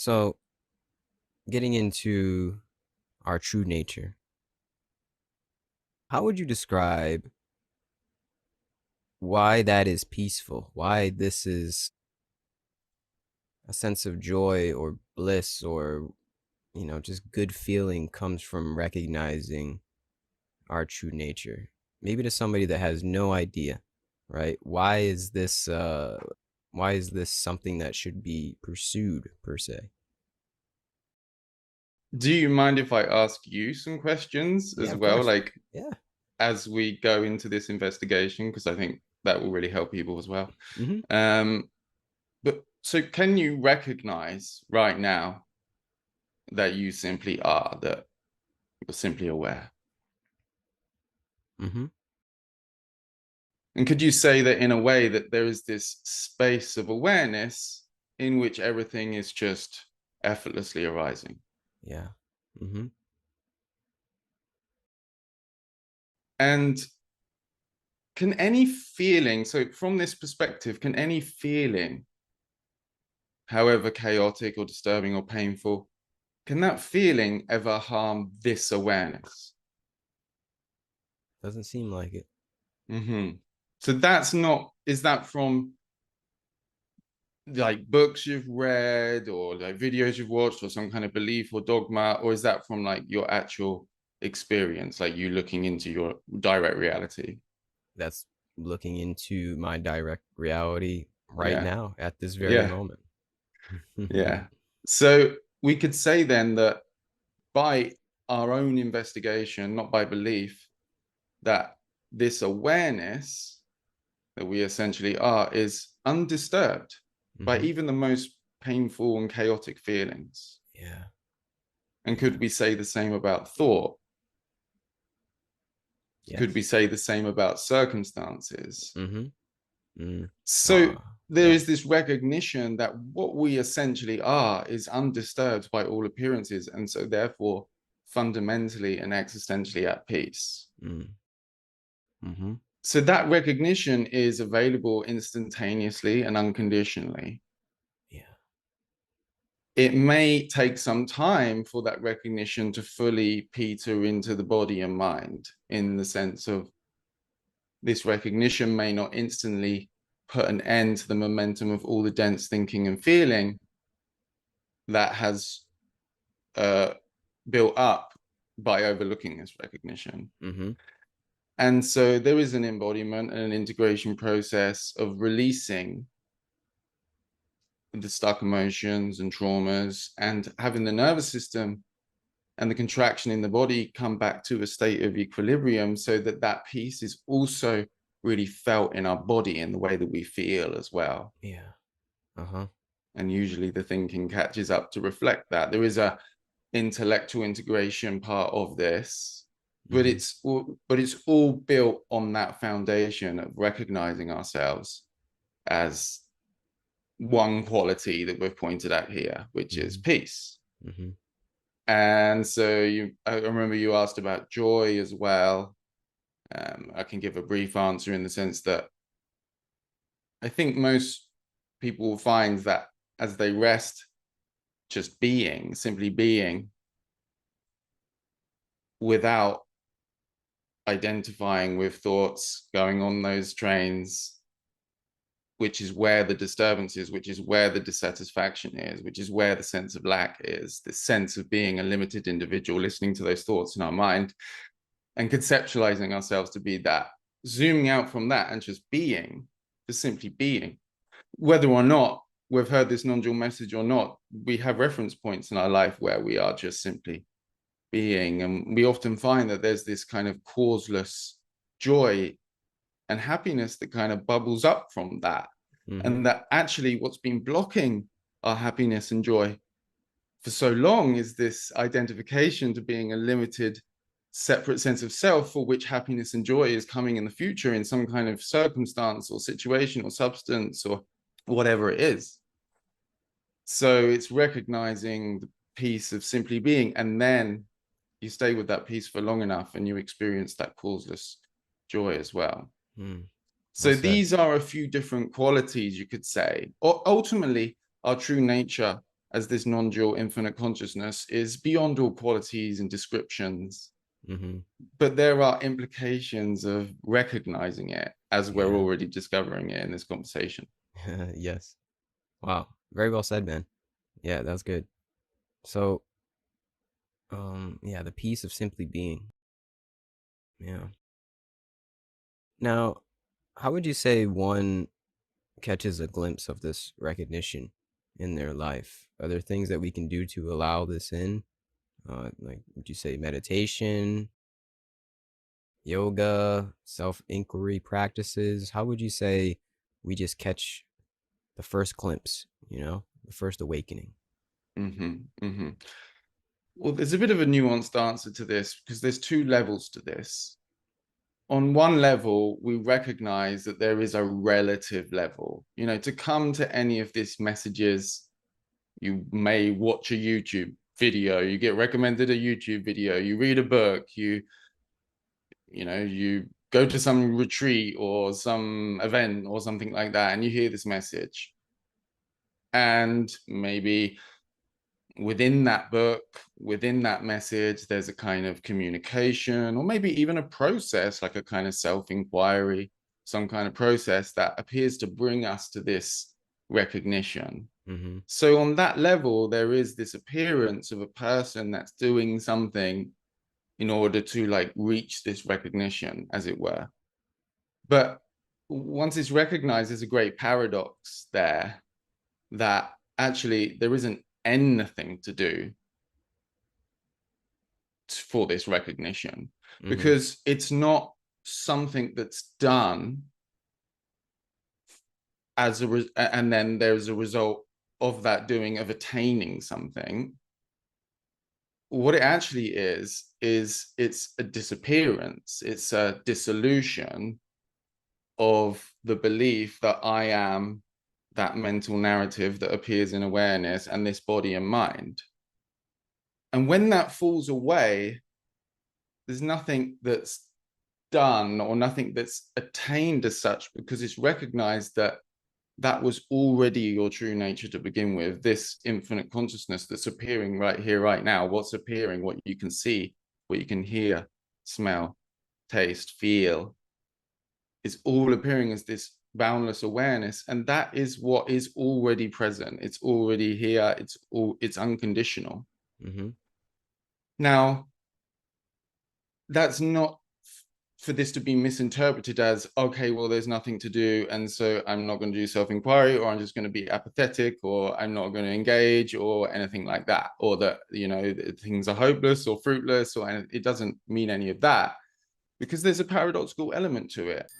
So, getting into our true nature, how would you describe why that is peaceful? Why this is a sense of joy or bliss or, just good feeling comes from recognizing our true nature? Maybe to somebody that has no idea, right? Why is this something that should be pursued per se? Do you mind if I ask you some questions Yeah, as of well, course. like Yeah. as we go into this investigation, because I think that will really help people as well. Mm-hmm. Um, but so can you recognize right now that you simply are, that you're simply aware? Mm-hmm. And could you say that in a way that there is this space of awareness in which everything is just effortlessly arising? Yeah. Mm-hmm. And can any feeling, so from this perspective, can any feeling, however chaotic or disturbing or painful, can that feeling ever harm this awareness? Doesn't seem like it. Mm-hmm. So that's not, is that from like books you've read or like videos you've watched or some kind of belief or dogma, or is that from like your actual experience, like you looking into your direct reality? That's looking into my direct reality right Yeah, now at this very yeah, moment. yeah. So we could say then that by our own investigation, not by belief, that this awareness that we essentially are is undisturbed by Hmm. even the most painful and chaotic feelings. Yeah, And yeah, could we say the same about thought? Could we yes. say the same about circumstances? Mm-hmm. Mm. So there Yeah. is this recognition that what we essentially are is undisturbed by all appearances, and so therefore fundamentally and existentially at peace. Mm. Mm-hmm. So that recognition is available instantaneously and unconditionally. Yeah. It may take some time for that recognition to fully peter into the body and mind, in the sense of this recognition may not instantly put an end to the momentum of all the dense thinking and feeling that has uh, built up by overlooking this recognition. Mm-hmm. And so there is an embodiment and an integration process of releasing the stuck emotions and traumas and having the nervous system and the contraction in the body come back to a state of equilibrium, so that that peace is also really felt in our body in the way that we feel as well. Yeah. Uh-huh. And usually the thinking catches up to reflect that. There is a intellectual integration part of this, but Mm-hmm. it's all built on that foundation of recognizing ourselves as one quality that we've pointed out here, which is Mm-hmm. peace. Mm-hmm. And so I remember you asked about joy as well. I can give a brief answer in the sense that I think most people will find that as they rest, just being, simply being, without identifying with thoughts going on those trains, which is where the disturbance is, which is where the dissatisfaction is, which is where the sense of lack is, the sense of being a limited individual, listening to those thoughts in our mind and conceptualizing ourselves to be that, zooming out from that and just simply being. Whether or not we've heard this non-dual message or not, we have reference points in our life where we are just simply being. And we often find that there's this kind of causeless joy and happiness that kind of bubbles up from that. Mm-hmm. And that actually what's been blocking our happiness and joy for so long is this identification to being a limited, separate sense of self, for which happiness and joy is coming in the future in some kind of circumstance or situation or substance or whatever it is. So it's recognizing the peace of simply being, and then you stay with that peace for long enough and you experience that causeless joy as well. Mm. Well So said. these are a few different qualities, you could say, or ultimately our true nature as this non-dual infinite consciousness is beyond all qualities and descriptions. Mhm. But there are implications of recognizing it as we're Yeah. already discovering it in this conversation. Yes. Wow. Very well said, man. Yeah, that's good. So, yeah, the peace of simply being. Yeah. Now, how would you say one catches a glimpse of this recognition in their life? Are there things that we can do to allow this in? Like, would you say meditation, yoga, self inquiry practices? How would you say we just catch the first glimpse, the first awakening? Mm-hmm, mm-hmm. Well, there's a bit of a nuanced answer to this because there's two levels to this. On one level, we recognize that there is a relative level. To come to any of these messages, you may watch a YouTube video, you get recommended a YouTube video, you read a book, you go to some retreat or some event or something like that, and you hear this message. And maybe within that book, within that message, there's a kind of communication, or maybe even a process, like a kind of self-inquiry, some kind of process that appears to bring us to this recognition. Mm-hmm. So on that level, there is this appearance of a person that's doing something in order to like reach this recognition, as it were. But once it's recognized, there's a great paradox there that actually there isn't anything to do for this recognition, Mm-hmm. because it's not something that's done and then there's a result of that doing, of attaining something. What it actually is it's a disappearance, it's a dissolution of the belief that I am that mental narrative that appears in awareness and this body and mind. And when that falls away, there's nothing that's done or nothing that's attained as such, because it's recognized that that was already your true nature to begin with, this infinite consciousness that's appearing right here, right now. What's appearing, what you can see, what you can hear, smell, taste, feel, is all appearing as this boundless awareness. And that is what is already present. It's already here. It's unconditional. Mm-hmm. Now, that's not for this to be misinterpreted as, okay, well, there's nothing to do, and so I'm not going to do self-inquiry, or I'm just going to be apathetic, or I'm not going to engage, or anything like that, or that things are hopeless or fruitless, or it doesn't mean any of that, because there's a paradoxical element to it.